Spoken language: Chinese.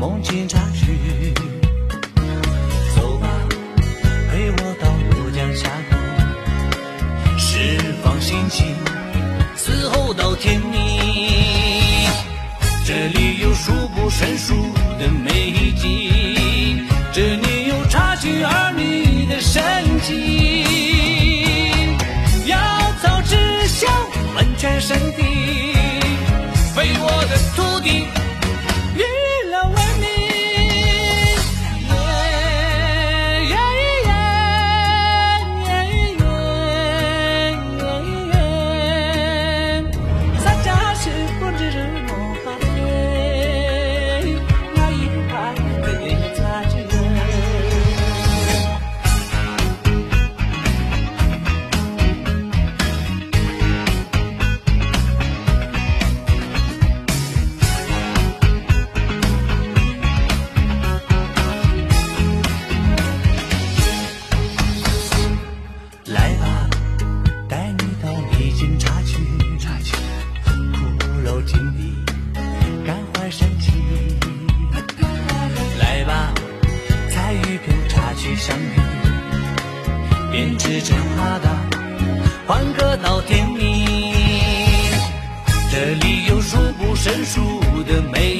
梦境插曲。走吧，陪我到乌江峡谷，释放心情，此后到天明。这里有数不胜数的美景，这里有插曲儿女的深情。潦草之乡，温泉圣地，为我的土地预留文明。洒家是不知梦发的，那一排被擦去。来吧，带你到丽景插曲，骷髅金地，感怀神奇。来吧，才与片插曲相遇，编织成哈达，欢歌到天明。这里有数不胜数的美